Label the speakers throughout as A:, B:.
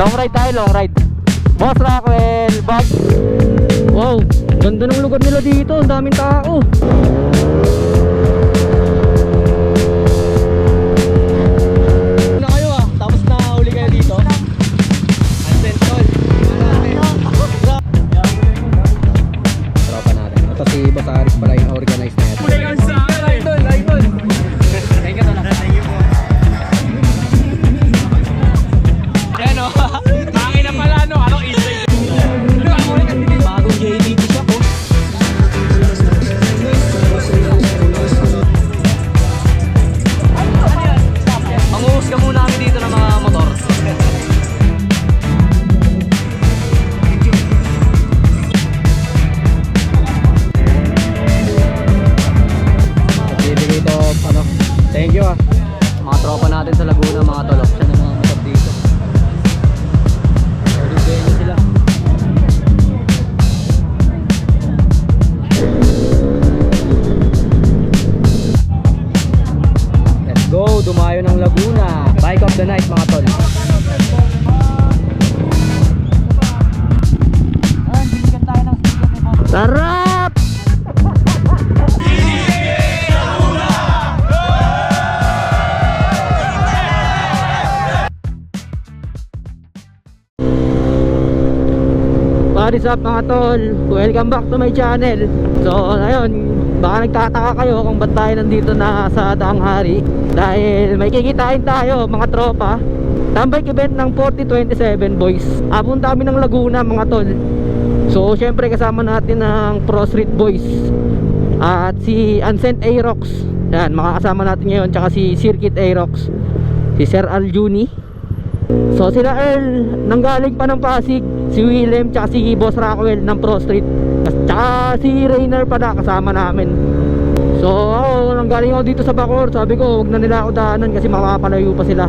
A: Long ride tayo, long ride. Boss Rockwell, bag. Wow, ganda ng lugar nila dito. Ang daming tao. Na kayo tapos na uli kayo dito. Unsentol. Tropa natin. Ito si Boss Aris pala yung organized na ito. Idol. Thank you na. Thank you po. Yan o. Tangin na pala no. Anong easy? Bagong JDT siya po. Manguhus ka muna kami dito ng mga motor. Bibigay ito, ano, thank you mga tropa natin sa Laguna, mga tol. Option ng mga motor dito. Bibigay nyo sila. Let's go, dumayo ng Laguna. Bike of the night, mga tol. Sarap! What is up mga tol? Welcome back to my channel. So ayun, baka nagtataka kayo kung ba't tayo nandito na sa Daang Hari. Dahil may kikitain tayo mga tropa. Tambay event ng 4027 boys. Apunta kami ng Laguna mga tol. So syempre kasama natin ng Pro Street Boys at si Unsent Aerox. Yan, makakasama natin ngayon. Tsaka si Circuit Aerox, si Sir Aljuni. So sila Earl nanggaling pa ng Pasig, si Willem tsaka si Boss Rockwell ng Pro Street, tsaka si Rainer pala kasama namin. So ako nanggaling ako dito sa Bacoor. Sabi ko huwag na nila ako daanan kasi makapalayo pa sila.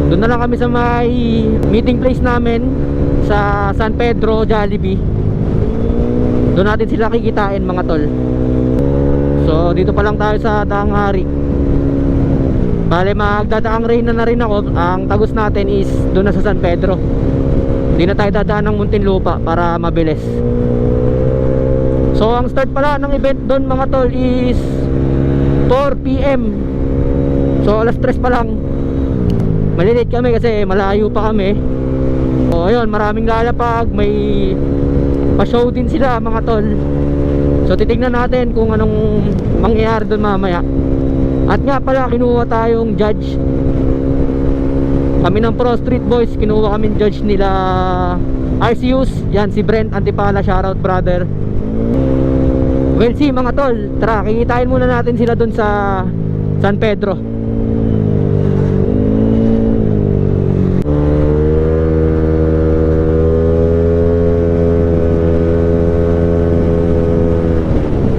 A: Doon na lang kami sa may meeting place namin sa San Pedro, Jollibee. Doon natin sila kikitain mga tol. So dito pa lang tayo sa Daang Hari. Bale magdadaang rain na rin ako. Ang tagus natin is doon na sa San Pedro. Hindi na tayo dadaan ng Muntinlupa para mabilis. So ang start pala ng event doon mga tol is 4 PM. So alas 3 pa lang. Malilate kami kasi malayo pa kami. So ayun, maraming lalapag. May pa-show din sila mga tol. So titignan natin kung anong mangyayari doon mamaya. At nga pala, kinuha tayong judge. Kami ng Pro Street Boys, kinuha kaming judge nila RCUs. Yan, si Brent Antipala, shoutout brother. We'll see mga tol. Tara, kikitain muna natin sila dun sa San Pedro.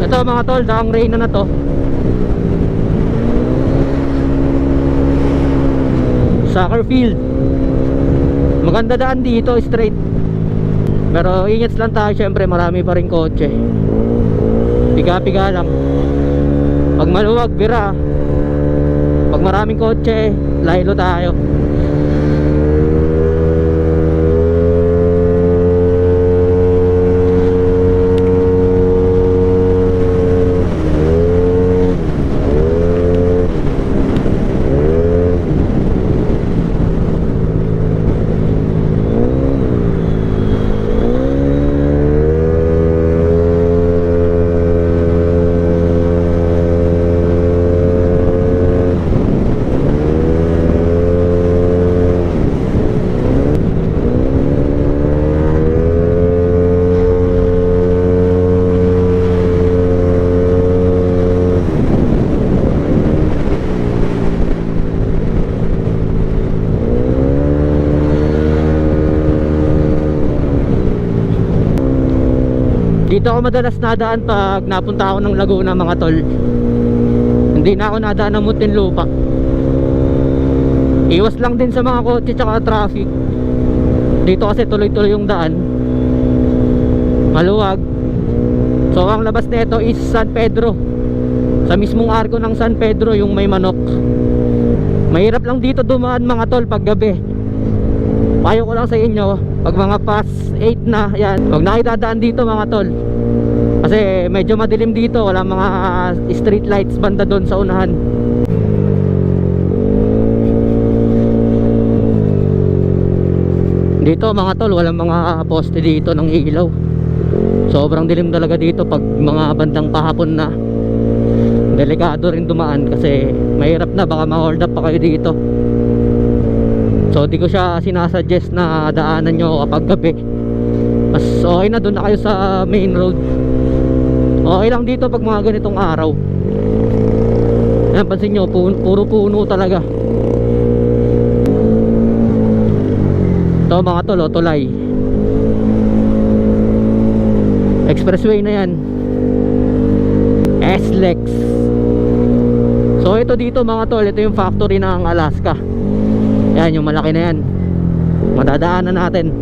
A: Ito mga tol, Daang rain na to. Soccer field. Maganda daan dito, straight. Pero ingat lang tayo, syempre marami pa rin kotse. Piga-piga lang. Pag maluwag, bira. Pag maraming kotse, lahilo tayo. Dito ako madalas nadaan pag napunta ako ng Laguna mga tol. Hindi na ako nadaan ng Muntinlupa. Iwas lang din sa mga kotse tsaka traffic. Dito kasi tuloy-tuloy yung daan, maluwag. So ang labas nito is San Pedro. Sa mismong arko ng San Pedro, yung may manok. Mahirap lang dito dumaan mga tol pag gabi. payo ko lang sa inyo, pag mga past 8 na, yan, huwag na kayo dadaan dito mga tol. Kasi medyo madilim dito, wala mga street lights banda doon sa unahan. Dito mga tol, walang mga poste dito ng ilaw. Sobrang dilim talaga dito pag mga bandang pahapon na. Delikado rin dumaan kasi mahirap na, baka ma-hold up pa kayo dito. So di ko siya sinasuggest na daanan nyo kapag gabi. Mas okay na doon na kayo sa main road. Okay lang dito pag mga ganitong araw. Ayan, pansin nyo, puro puno talaga. Ito mga tol, tulay. Expressway na yan, SLEX. So ito dito mga tol, ito yung factory ng Alaska. Yan, yung malaki na yan, madadaanan natin.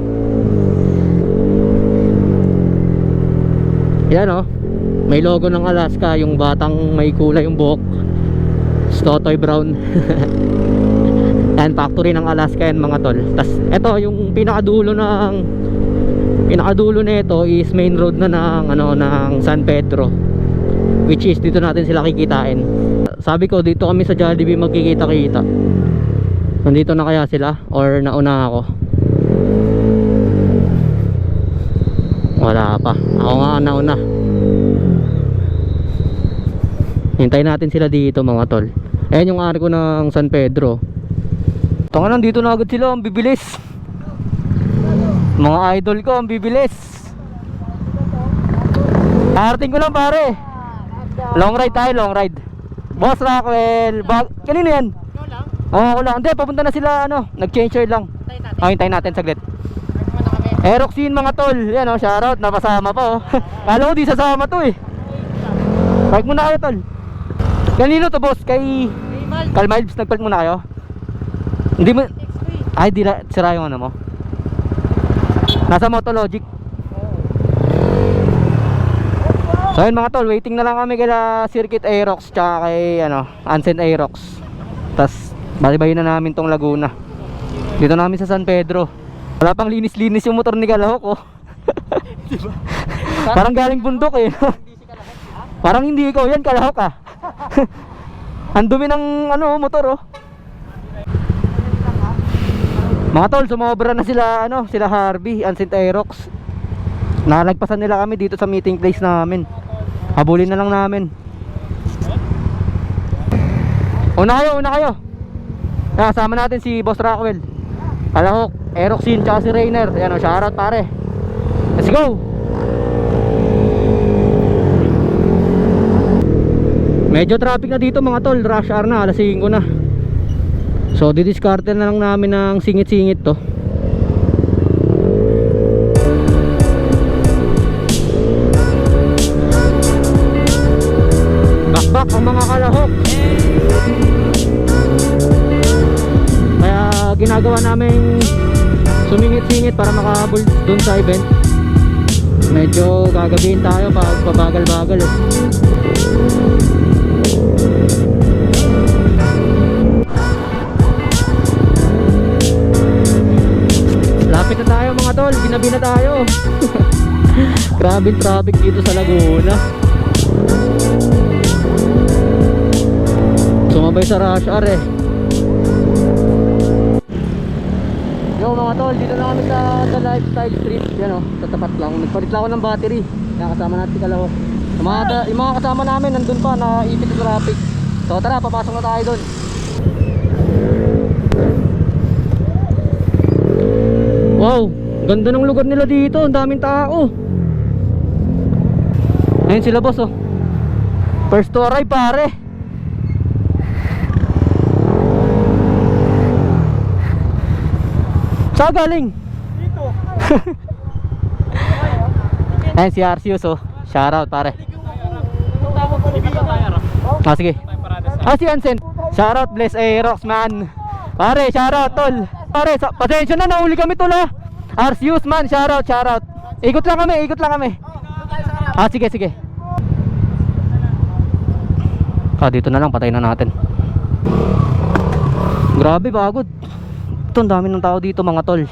A: Yan o, may logo ng Alaska, yung batang may kulay yung buhok, Totoy Brown. Yan, factory ng Alaska yan mga tol. Tas ito yung pinakadulo nito is main road na ng ng San Pedro, which is dito natin sila kikitain. Sabi ko dito kami sa Jollibee magkikita-kita. Nandito na kaya sila or nauna ako? Wala pa, ako nga nauna. Hintayin natin sila dito mga tol. Ayan yung arko ng San Pedro. Tanga, nandito na agad sila, ang bibilis. Mga idol ko, ang bibilis. Arating ko lang pare. Long ride tayo, long ride. Boss Rockwell, kanino yan? Oo, ako lang. Hindi, papunta na sila, nag-change oil lang. Hintayin natin saglit. Aeroxin mga tol. Yan shoutout, napasama pa Kala ko di sasama to eh. Park muna kayo tol. Kanino to boss? Kay Cal Miles, nagpark muna kayo? Hindi mo. Ay, di sira yung mo. Nasa Motologic. So yun mga tol, waiting na lang kami kila Circuit Aerox tsaka kay Ansend Aerox. Tas balibayin na namin tong Laguna. Dito namin sa San Pedro. Wala pang linis-linis yung motor ni Kalahok diba? Parang galing bundok eh. Parang hindi ikaw yan, Kalahok Ang dumi ng motor Mga tol, sumobra na sila sila Harvey, Ansend Aerox. Nalagpasan nila kami dito sa meeting place namin. Habulin na lang namin. Una kayo. Kasama natin si Boss Rockwell, Kalahok, Aeroxin, tsaka si Rainer. Ayan shoutout pare. Let's go. Medyo traffic na dito mga tol, rush hour na, alas 5 na. So didiskarte na lang namin ng singit-singit to. Bakbak ang mga Kalahok. Kaya ginagawa namin sumingit-singit para makahabol dun sa event. Medyo gagabihin tayo pag pabagal-bagal Lapit na tayo mga tol, ginabi na tayo. Grabe traffic dito sa Laguna. Sumabay sa rush hour Yo mga tol, dito na kami sa The Lifestyle Street. Yan sa tapat lang. Nagpalit lang ako ng battery. Kasama natin si Kalahok. Yung mga kasama namin nandun pa, naipit sa traffic. So tara, papasok na tayo dun. Wow, ganda ng lugar nila dito. Ang daming tao. Ayun sila boss First to arrive pare. Saan galing? Dito. Ayun si Arceus shoutout pare. Sige. Si Ansend. Shoutout Bless Aerox man. Pare, shoutout tol. Pare, pasensya na, nahuli kami tol Arceus man, shoutout. Ikot lang kami. Sige. Dito na lang, patay na natin. Grabe, pagod. Ito, ang dami ng tao dito mga tol.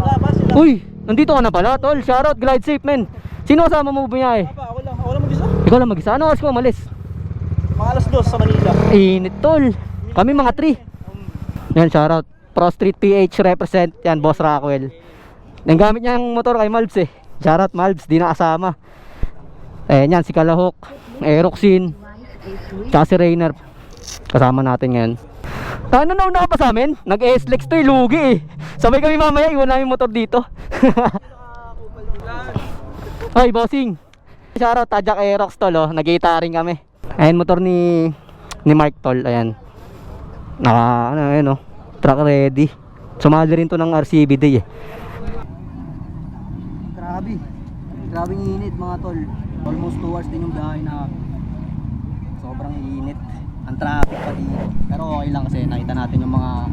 B: Wala pa sila.
A: Uy, nandito ka na pala, tol. Shoutout, glide safe, men. Sino kasama mo bumiyahe?
B: Ako lang mag-isa.
A: Ikaw lang mag-isa. Ano oras ko umalis?
B: Mga alas 2 sa Manila.
A: Init, tol. Kami mga 3. Yan, shoutout. Pro Street PH represent. Yan, Boss Rockwell. Yung gamit niya yung motor kay Malbs eh. Shoutout Malbs, di nakasama. Ayan yan, si Kalahok, Aeroxin, tsaka si Rainer. Kasama natin ngayon. Ano na una ka pa sa amin? Nag-S-Lex to eh, lugi eh. Sabay kami mamaya, iwan namin motor dito. Ay, bossing. Shoutout, Tajak Aerox tol oh. Nag-guitaring kami. Ayan, motor ni Mark tol, ayan. Naka, ano, ayan oh. Truck ready. Sumali rin to ng RCB day eh. Grabing init mga tol. Almost 2 hours din yung biyahe na. Sobrang init. Ang traffic pa dito. Pero okay lang kasi nakita natin yung mga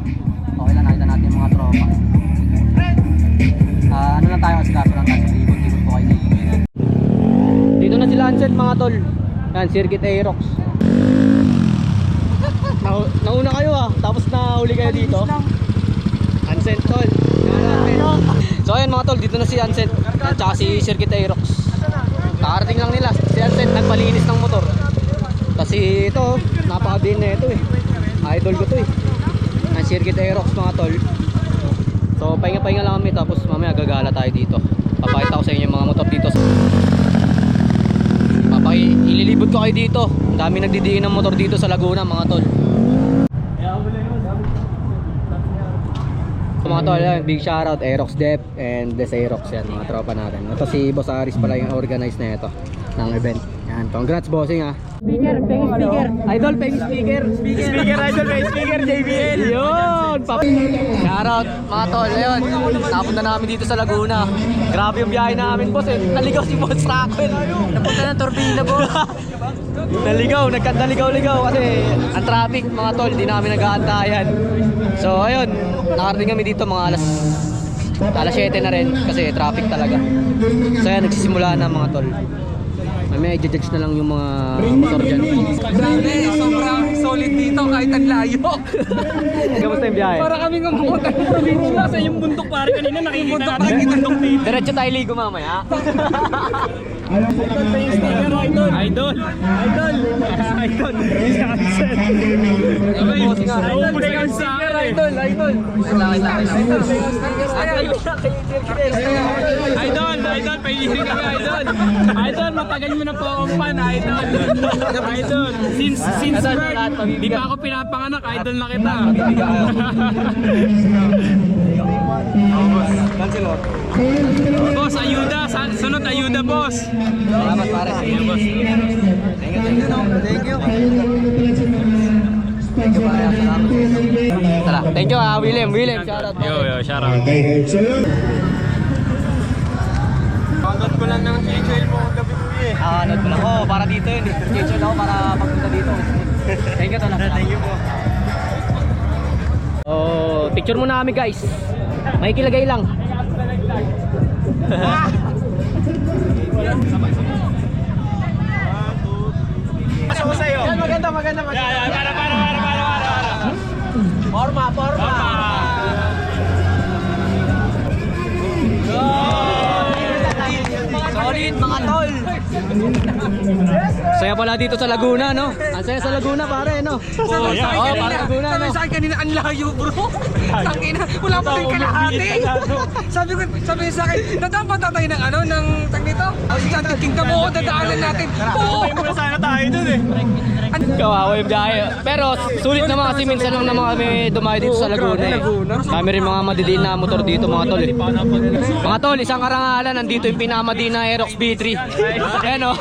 A: tropa. Ano lang tayo kasi kaso lang tayo sa libot-libot po kayo dito. Dito na sila Ansel mga tol. Yan, Circuit Aerox. Nauna kayo tapos nahuli kayo dito. Ansel tol. So ayun mga tol, dito na si Ansel at saka si Circuit Aerox. Kakarating lang nila. Si Ansel nagpalinis ng motor. Kasi ito, napakabin na ito eh. Idol ko to eh. Ang Circuit Aerox mga tol. So pahinga-pahinga lang kami tapos mamaya gagala tayo dito. Papakita ko sa inyo yung mga motor dito. Ililibot ko kayo dito. Ang dami nagdidiin ng motor dito sa Laguna mga tol. Mga tol, big shoutout Aerox Dep and Des Aerox yan, mga tropa natin. Ito si Boss Aris pala yung organize na ito ng event. Yan, congrats bossing ha. Speaker, peng speaker. Idol, peng speaker. Speaker, idol, peng speaker, JBL. Yun, shoutout mga tol, ayun. Napunta namin dito sa Laguna. Grabe yung biyahe namin boss eh. Naligaw si Boss Rockwell. Napunta ng turbina boss. Nagkandaligaw-ligaw kasi ang traffic mga tol, di namin nag-aantayan. So ayun, nakarating kami dito mga alas 7 na rin kasi traffic talaga. So ayan, nagsisimula na mga tol. May i-judge na lang yung mga motor dyan.
C: Grabe, sobrang solid dito kahit ang layo.
A: Kamusta yung biyahe?
C: Para kaming umuot ng probinsya sa yung bundok pare kanina nakikita natin yung bundok dito.
A: Diretso tayo ligo mamaya.
C: Idol. Idol. Idol, pahihirin kami idol. Idol, matagal mo na po akong fan, idol. Idol, since birth, di pa ako pinapanganak, idol na kita. Boss, ayuda, sunod ayuda boss.
A: Salamat pare.
C: Ayun boss.
A: Thank you. Tara, thank you William, shout out.
C: Yo, shout out. Pagod ko lang ng schedule mo gabi mo eh.
A: Note ko lang. Para dito yun. Schedule ako para magpunta dito. Thank you talaga.
C: Thank you po.
A: Picture muna kami guys. May kilagay lang.
C: Ano sa'yo?
B: Maganda.
C: Para.
B: Forma.
A: Solid mga tol. Saya pala dito sa Laguna, no? Ang saya sa Laguna pare, no? Para Laguna, no?
C: Sabi sa akin kanina, ang layo bro. Tangina, wala pa rin kalahati. Sabi niya sa akin, dadaan pa tayo ng ng tag nito. Tingnan mo, dadaanan natin. Oo. Muna sana tayo dun eh.
A: Kawawa yung biyahe. Pero sulit naman kasi minsan lang naman kami dumayo dito sa Laguna eh. Kami rin mga madidiin na motor dito mga tol. Mga tol, isang karangalan, nandito yung pinamadin na Aerox B3. Ayan o.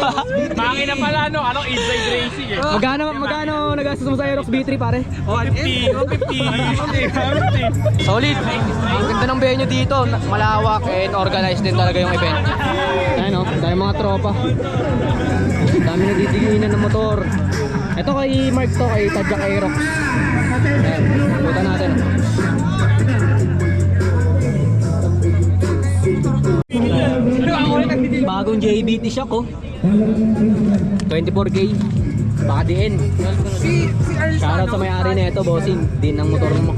C: Makina pala inside racing eh.
A: Magkano nagastos mo sa Aerox B3 pare?
C: 150.
A: Solid. Ang ganda ng venue dito. Malawak and organized din talaga yung event. Ayan o, dahil mga tropa. Dami nagdidiginan ng motor. Ito kay Mark to, kay Tajak Aerox. Ayan, puta natin. Bagong JBT shock 24K. baka diin.
C: Si Earl
A: Shoutout sa may-ari na ito, bossing. Din ng motor mo.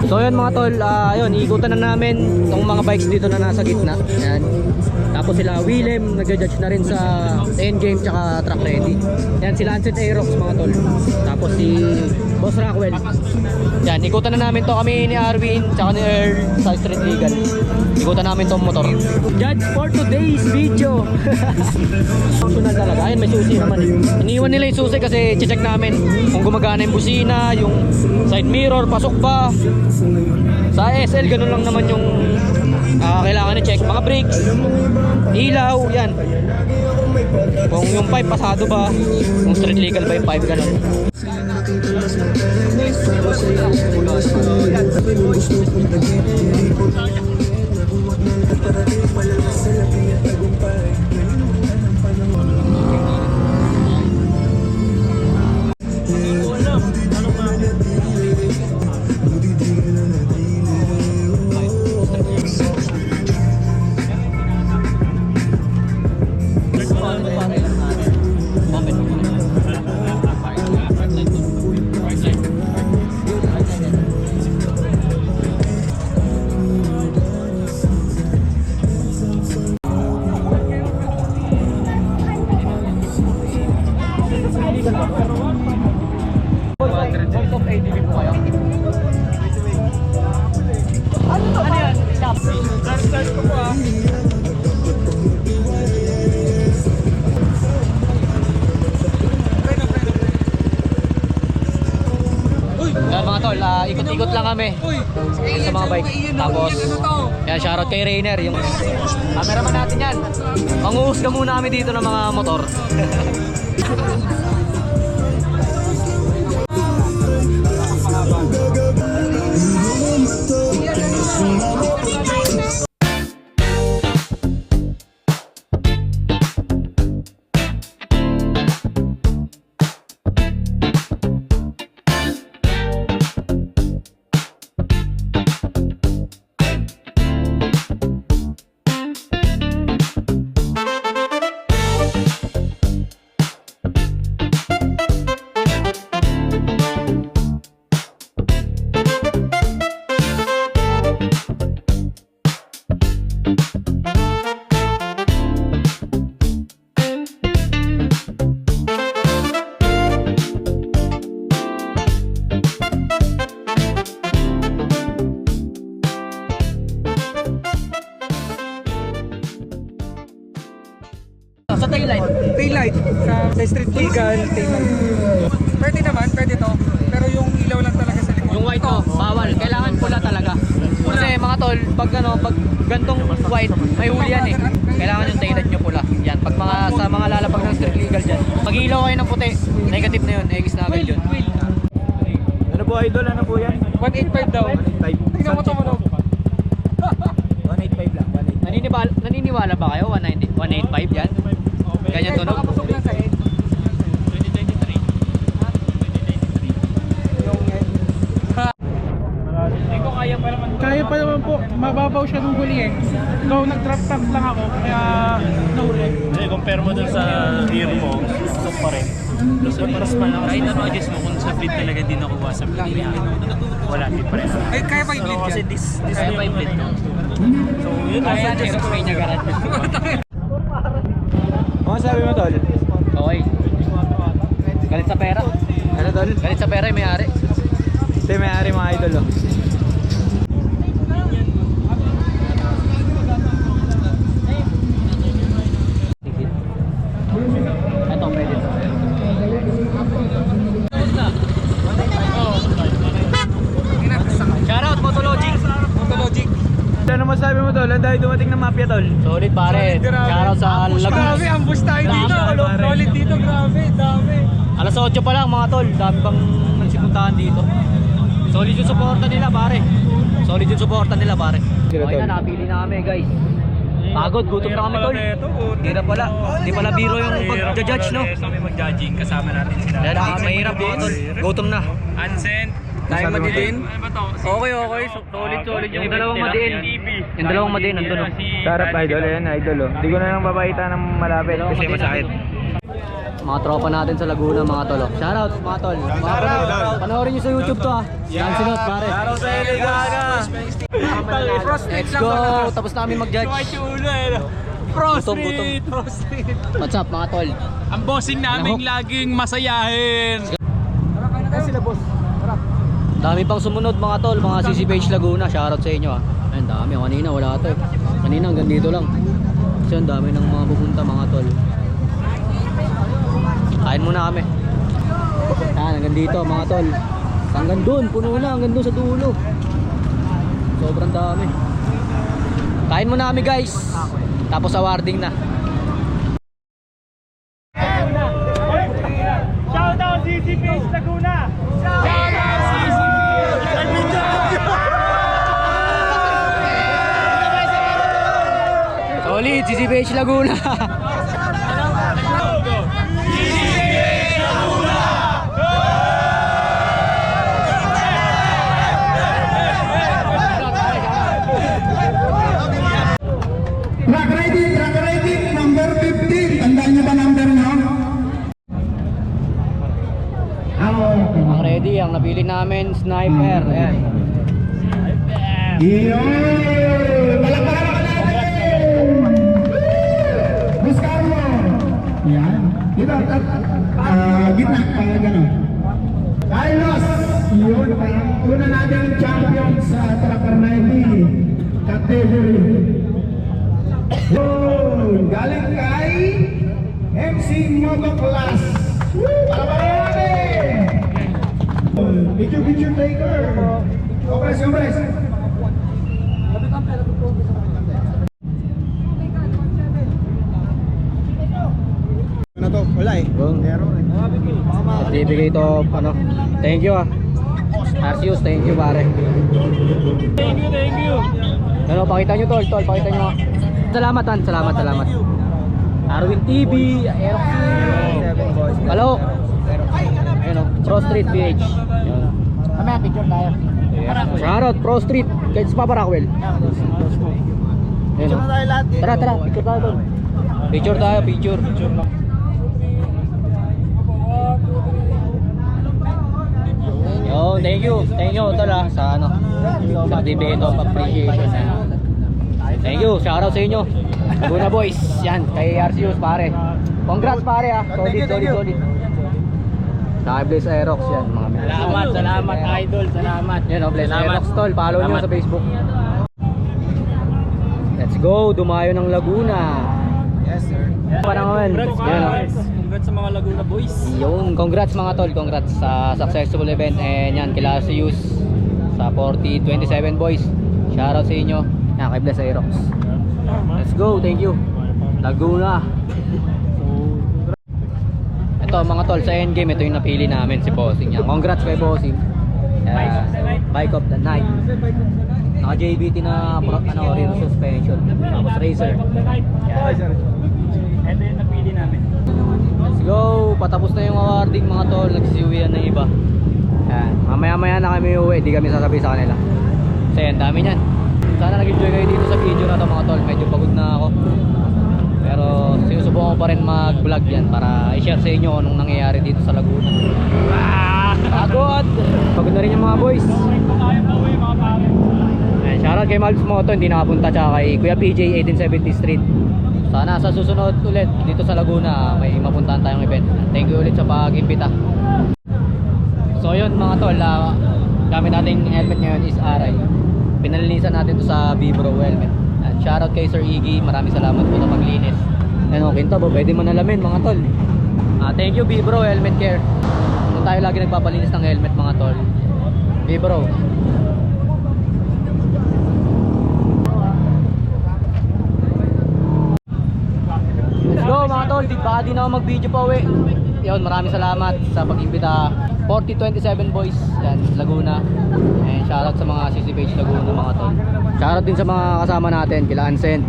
A: So yun mga tol, yun, ikutan na namin tong mga bikes dito na nasa gitna. Yan. Tapos sila Willem, nagja-judge na rin sa Endgame tsaka Track Ready. Yan, sila Lancet Aerox mga tol. Tapos si Boss Rockwell. Yan, ikutan na namin to kami ni Arvin tsaka ni Earl sa Street Legal. Ikutan namin tong motor. Judge for today's video. Functional talaga. Ayun, may susi naman eh. Iniwan nila yung susi kasi check namin kung gumagana yung busina, yung side mirror, pasok ba. Sa SL, ganun lang naman yung kailangan i-check. Mga brakes, ilaw, yan. Kung yung pipe pasado ba, kung street legal ba yung pipe, ganun. Voice of ADV po kayo. Ano yan? Stop. Start ko po ah. Yan mga tol, ikot-ikot lang kami sa mga bike. Tapos, yan, shoutout kay Rainer, yung cameraman natin yan. Manguhusga muna kami dito ng mga motor. Sa taillight.
C: Taillight. Sa street legal, taillight. Pwede naman, pwede to. Pero yung ilaw lang talaga sa likod.
A: Yung white bawal. Kailangan pula talaga. Kasi mga tol, pag pag gantong white, may huli yan eh. Kailangan yung taillight nyo pula. Yan, pag sa mga lalapag ng street legal dyan. Pag ilaw kayo ng puti, negative na yun, eggs na agad yun.
B: Ano po idol? Ano po yan?
C: 185 daw.
B: 185.
C: Tingnan mo ito mo.
B: 185 lang. 185.
A: Naniniwala ba kayo? 185 yan? Ganyan tunog?
C: Nakapasok lang sa head.
B: 2023. Hindi ko kaya pa naman.
D: Kaya pa naman po, mababaw siya nung huli eh. Though nag-drop top lang ako, kaya no red.
B: Hindi, compare mo dun sa ear mo, gusto pa rin. Mas malaki. Kahit ano adjust mo kung sa bleed talaga din nakuha sa bleed. Wala, di pa rin.
C: Ay, kaya pa i-bleed
B: Kasi
C: yan.
B: this kaya pa i-bleed ko. So, yun lang.
A: Kaya yan, may niya garat.
B: Ano sabi mo tol?
A: Okay. Galit sa pera.
B: Ano tol?
A: Galit sa pera yung may-ari.
B: Ito yung may-ari mga idol oh.
A: Ito, pwede to. Shoutout, Motologic.
C: Motologic.
B: Ano masabi mo tol? Ang dahil dumating ng mafia tol.
A: Solid pare. Shoutout sa
C: Grabe,
A: Laguna.
C: ambush tayo dito.
B: Grabe.
C: Solid dito, grabe, dami.
A: Alas 8 pa lang mga tol. Dami bang nagsipuntahan dito. Solid yung suporta nila pare. Solid yung suporta nila pare. Okay na, napili na kami guys. Pagod, gutom na kami tol. Hindi pala. Hindi pala biro yung pag-judge no.
B: Kami mag-judging, kasama natin sila.
A: Dahil mahirap mga tol. Gutom na.
B: Ansen.
C: Tayo madilin.
A: Okay. Solid yung dalawang madiin. Yung dalawang madiin, nandun o.
B: Sarap idol, ayan idol oh. Hindi ko na lang babaita ng malapit kasi masakit.
A: mga tropa natin sa Laguna mga tol. Shoutout mga tol. Panoorin nyo sa YouTube to ah. Lancelot pare. Let's go. Tapos namin mag-judge.
C: Prostrate!
A: What's up mga tol?
C: Ang bossing namin laging masayahin.
A: Dami pang sumunod mga tol, mga CCPH Laguna. Shoutout sa inyo ah. Ayun, dami. Kanina wala to eh. Kanina hanggang dito lang. Kasi ang dami ng mga pupunta mga tol. Kain muna kami. Yan, hanggang dito mga tol. Hanggang doon, puno na. Hanggang doon sa dulo. Sobrang dami. Kain muna kami guys. Tapos awarding na.
B: Shoutout CCPH Laguna!
A: Solid, CCPH Laguna.
E: Track rating number 15. Tandaan niyo ba number nyo?
A: Ang ready, ang napili namin, sniper. Ayan.
E: Yun! Palakpakan ka natin! Buscar mo! Yan. Dito, gitna. Gano'n. Carlos! Yun, parang una natin champion sa Tracker 90 category. Yun! Galing kay MC Moto Class. Palakpakan natin! Picture taker! Compres, compres! Ano to? Wala eh.
A: Bibigay ito, ano, thank you ah. Arceus, thank you pare.
B: Thank you!
A: Ano, pakita nyo tol, pakita nyo. Salamat. Arwin TV, Aeroxy, Kalok. Ayun o, Pro Street PH. Mamaya picture tayo. Shoutout, Pro Street, kahit sa Papa Rockwell. Ayun o. Tara, picture tayo tol. Picture. Yo, thank you tol ah, sa ano, sa certificate of appreciation. Thank you, shoutout sa inyo. Laguna boys, yan, kay Arceus pare. Congrats pare ah, solid. Bless Aerox yan mga men.
B: Salamat idol, salamat.
A: Yan o, Bless Aerox tol, follow nyo sa Facebook. Let's go, dumayo ng Laguna.
E: Yes sir.
A: Panahon. Yan o.
B: Congrats sa mga Laguna boys.
A: Yun, congrats mga tol, congrats sa successful event. And yan, kila Arceus sa 4027 boys. Shoutout sa inyo. Yan, kay Bless Aerox. Let's go, thank you. Laguna. Ito mga tol, sa endgame, ito yung napili namin, si Bossing yan. Congrats kay Bossing. Bike of the night. Naka JBT na rear suspension. Tapos racer.
B: Ito yung napili namin.
A: Let's go, patapos na yung awarding mga tol. Nagsisiwian na iba. Yan. Mamaya na kami uwi, di kami sasabi sa kanila. Kasi ang dami nyan. Sana nag-enjoy kayo dito sa video na to mga tol. Medyo pagod na ako. Pero sinusubukan ko pa rin mag-vlog yan para i-share sa inyo anong nangyayari dito sa Laguna. Pagod! Pagod na rin yung mga boys. Ayan, shoutout kay Malps Moto, hindi nakapunta, tsaka kay Kuya PJ 1870 Street. Sana sa susunod ulit dito sa Laguna may mapuntahan tayong event. Thank you ulit sa pag-imbita. So yun mga tol, gamit nating helmet ngayon is Aray. Pinalinisan natin to sa Vibro helmet. And shoutout kay Sir Iggy, maraming salamat po sa paglinis. Ano, kinto ba, pwede manalamin mga tol. Thank you Vibro Helmet Care. Kung tayo lagi nagpapalinis ng helmet mga tol. Vibro. Let's go mga tol, baka di na ako mag-video pa uwi. Yun, maraming salamat sa pag-imbita. 4027 boys, yan, Laguna. And shoutout sa mga CCPH Laguna mga tol. Shoutout din sa mga kasama natin, kila Ansent,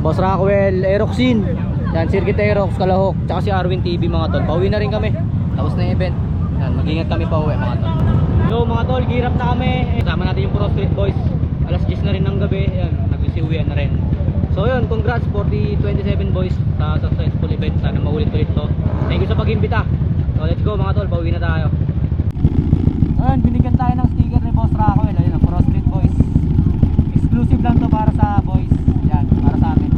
A: Boss Rockwell, Aeroxin, yan, Circuit Aerox, Kalahok, tsaka si Arwin TV mga tol. Pauwi na rin kami, tapos na yung event. Yan, mag-ingat kami pa uwi mga tol. So mga tol, gear up na kami. Kasama natin yung Pro Street Boys. Alas 10 na rin ng gabi, yan, nag-uwian na rin. So yun, congrats for the 27 boys sa successful event. Sana maulit-ulit to. Thank you sa pag-imbita. So let's go mga tol, pauwi na tayo. Ayun, binigyan tayo ng sticker ni Boss Rockwell. Ayun, Pro Street Boys. Exclusive lang to para sa boys. Yan, para sa amin.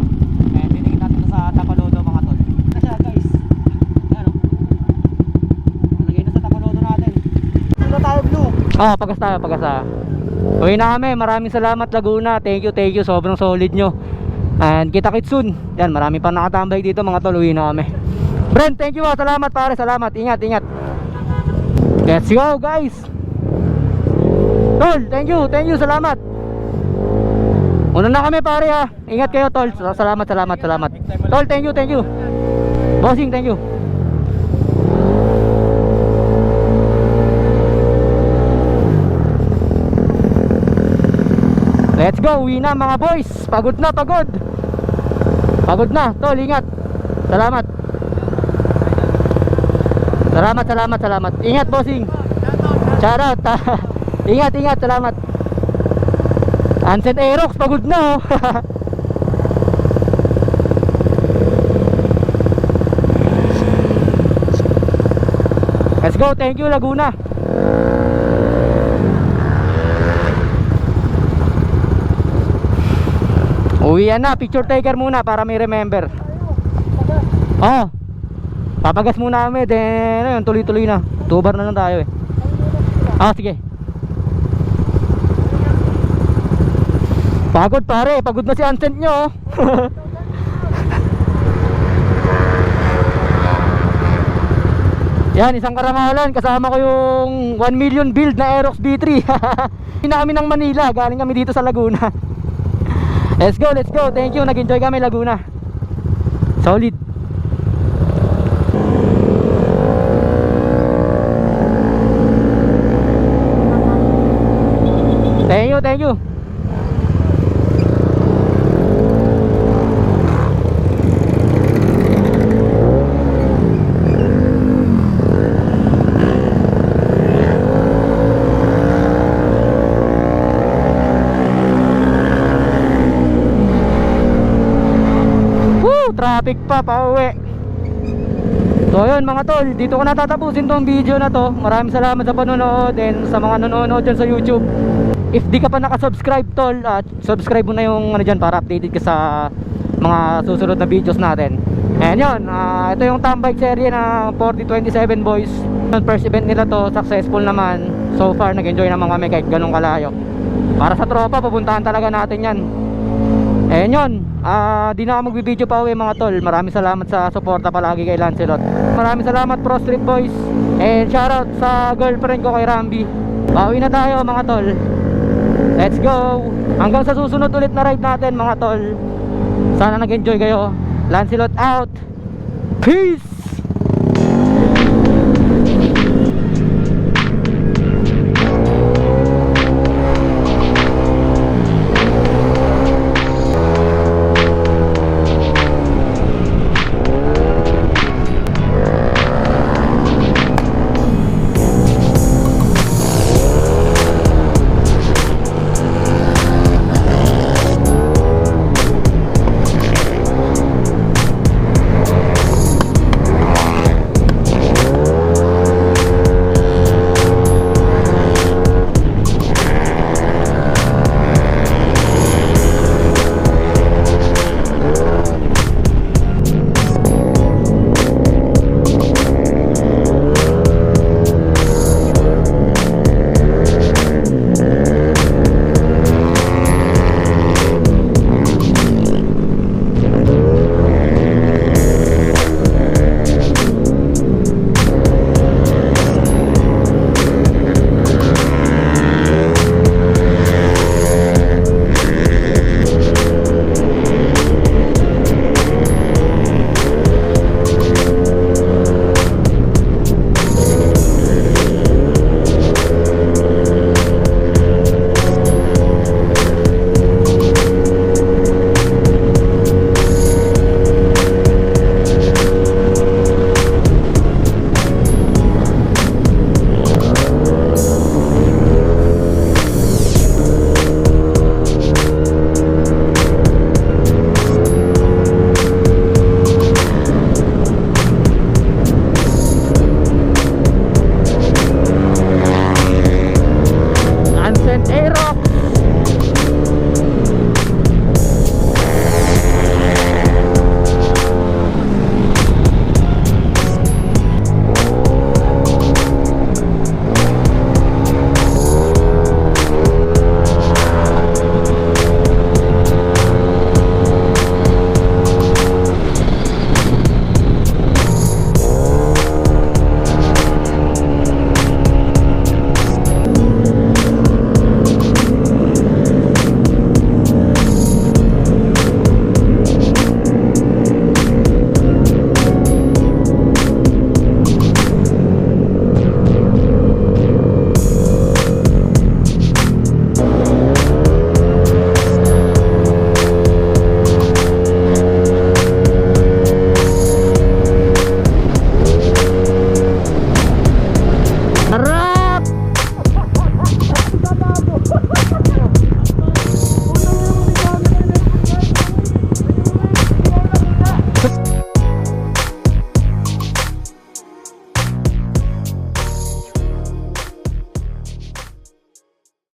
A: And binigyan natin to sa Tapalodo mga tol. Ito siya guys. Yan o. Nalagay na sa Tapalodo natin. Ito tayo blue. Pagas tayo, pagas tayo. Uwi na kami, maraming salamat Laguna. Thank you, sobrang solid nyo. And kita-kits soon. Yan, marami pa nakatambay dito mga tol. Uwi na kami. Brent, thank you, salamat pare, salamat. Ingat. Let's go guys. Tol, thank you, salamat. Una na kami pare ha. Ingat kayo tol. Salamat. Tol, thank you. Bossing, thank you. Let's go, uwi na mga boys. Pagod na. Tol, ingat. Salamat. Ingat bossing. Shout out. Ingat, salamat. Ansent Aerox, pagod na oh. Let's go, thank you Laguna. Uwian na, picture taker muna para may remember. Papagas muna kami, then ayun, tuloy-tuloy na. 2 bar na lang tayo eh. Sige. Pagod pare, pagod na si Ansent nyo. Yan, isang karangalan. Kasama ko yung 1 million build na Aerox B3. Hindi na kami ng Manila, galing kami dito sa Laguna. Let's go. Thank you. Nag-enjoy kami Laguna. Solid. Thank you. Traffic pa, pauwi. So yun mga tol, dito ko natatapusin tong video na to. Maraming salamat sa panonood and sa mga nanonood dyan sa YouTube. If di ka pa nakasubscribe tol, subscribe mo na yung dyan para updated ka sa mga susunod na videos natin. And yun, ito yung Tambike series na 4027 boys. Yung first event nila to, successful naman. So far, nag-enjoy naman kami kahit ganun kalayo. Para sa tropa, pupuntahan talaga natin yan. And yun, di na ako magbibideo pa uwi mga tol. Maraming salamat sa suporta palagi kay Lancelot. Maraming salamat Pro Street Boys. And shoutout sa girlfriend ko kay Rambi. Pauwi na tayo mga tol. Let's go. Hanggang sa susunod ulit na ride natin mga tol. Sana nag-enjoy kayo. Lancelot out. Peace.